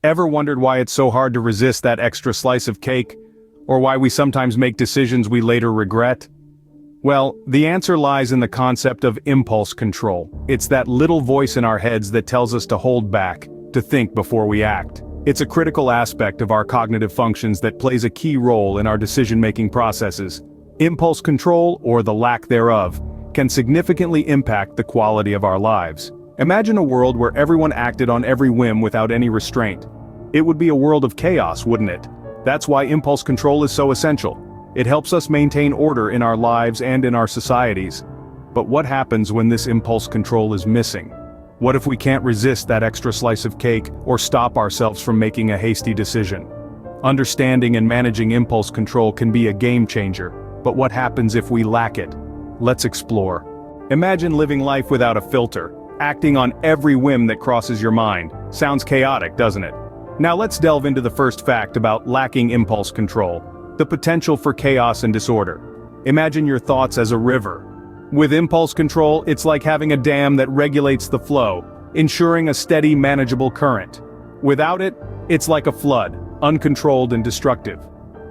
Ever wondered why it's so hard to resist that extra slice of cake? Or why we sometimes make decisions we later regret? Well, the answer lies in the concept of impulse control. It's that little voice in our heads that tells us to hold back, to think before we act. It's a critical aspect of our cognitive functions that plays a key role in our decision-making processes. Impulse control, or the lack thereof, can significantly impact the quality of our lives. Imagine a world where everyone acted on every whim without any restraint. It would be a world of chaos, wouldn't it? That's why impulse control is so essential. It helps us maintain order in our lives and in our societies. But what happens when this impulse control is missing? What if we can't resist that extra slice of cake or stop ourselves from making a hasty decision? Understanding and managing impulse control can be a game changer, but what happens if we lack it? Let's explore. Imagine living life without a filter, acting on every whim that crosses your mind. Sounds chaotic, doesn't it? Now let's delve into the first fact about lacking impulse control: the potential for chaos and disorder. Imagine your thoughts as a river. With impulse control, it's like having a dam that regulates the flow, ensuring a steady, manageable current. Without it, it's like a flood, uncontrolled and destructive.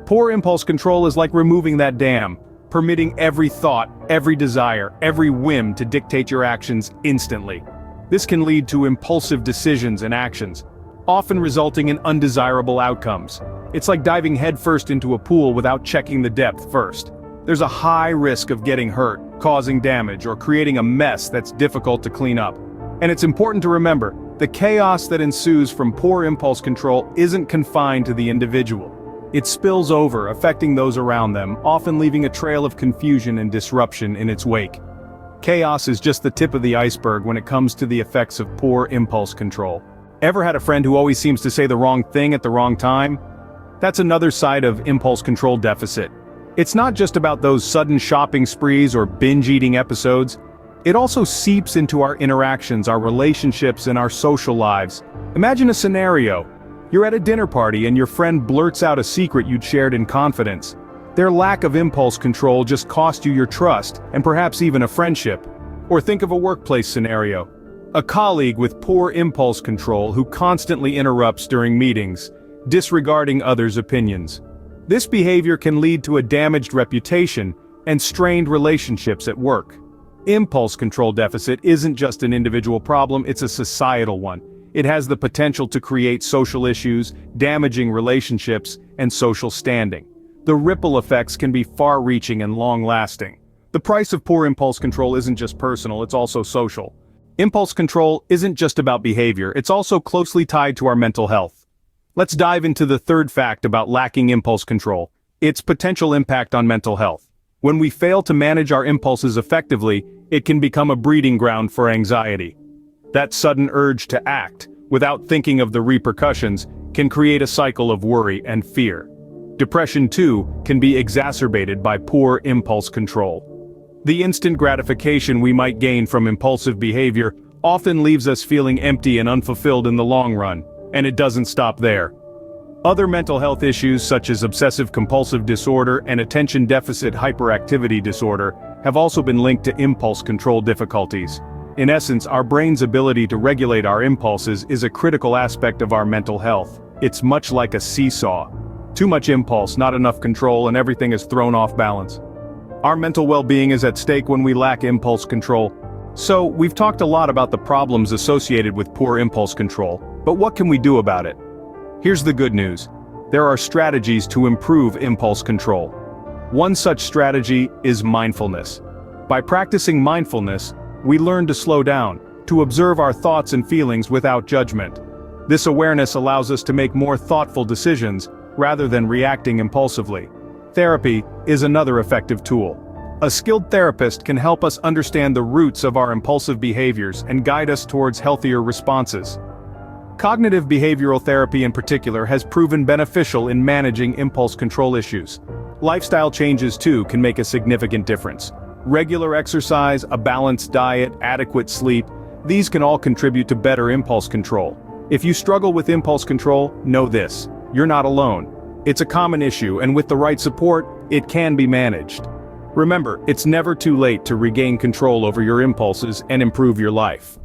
Poor impulse control is like removing that dam, permitting every thought, every desire, every whim to dictate your actions instantly. This can lead to impulsive decisions and actions, often resulting in undesirable outcomes. It's like diving headfirst into a pool without checking the depth first. There's a high risk of getting hurt, causing damage, or creating a mess that's difficult to clean up. And it's important to remember, the chaos that ensues from poor impulse control isn't confined to the individual. It spills over, affecting those around them, often leaving a trail of confusion and disruption in its wake. Chaos is just the tip of the iceberg when it comes to the effects of poor impulse control. Ever had a friend who always seems to say the wrong thing at the wrong time? That's another side of impulse control deficit. It's not just about those sudden shopping sprees or binge-eating episodes. It also seeps into our interactions, our relationships, and our social lives. Imagine a scenario. You're at a dinner party and your friend blurts out a secret you'd shared in confidence. Their lack of impulse control just cost you your trust, and perhaps even a friendship. Or think of a workplace scenario. A colleague with poor impulse control who constantly interrupts during meetings, disregarding others' opinions. This behavior can lead to a damaged reputation and strained relationships at work. Impulse control deficit isn't just an individual problem, it's a societal one. It has the potential to create social issues, damaging relationships, and social standing. The ripple effects can be far-reaching and long-lasting. The price of poor impulse control isn't just personal, it's also social. Impulse control isn't just about behavior, it's also closely tied to our mental health. Let's dive into the third fact about lacking impulse control: its potential impact on mental health. When we fail to manage our impulses effectively, it can become a breeding ground for anxiety. That sudden urge to act, without thinking of the repercussions, can create a cycle of worry and fear. Depression, too, can be exacerbated by poor impulse control. The instant gratification we might gain from impulsive behavior often leaves us feeling empty and unfulfilled in the long run. And it doesn't stop there. Other mental health issues such as obsessive-compulsive disorder and attention deficit hyperactivity disorder have also been linked to impulse control difficulties. In essence, our brain's ability to regulate our impulses is a critical aspect of our mental health. It's much like a seesaw. Too much impulse, not enough control, and everything is thrown off balance. Our mental well-being is at stake when we lack impulse control. So, we've talked a lot about the problems associated with poor impulse control, but what can we do about it? Here's the good news. There are strategies to improve impulse control. One such strategy is mindfulness. By practicing mindfulness, we learn to slow down, to observe our thoughts and feelings without judgment. This awareness allows us to make more thoughtful decisions, rather than reacting impulsively. Therapy is another effective tool. A skilled therapist can help us understand the roots of our impulsive behaviors and guide us towards healthier responses. Cognitive behavioral therapy in particular has proven beneficial in managing impulse control issues. Lifestyle changes too can make a significant difference. Regular exercise, a balanced diet, adequate sleep, these can all contribute to better impulse control. If you struggle with impulse control, know this: you're not alone. It's a common issue, and with the right support, it can be managed. Remember, it's never too late to regain control over your impulses and improve your life.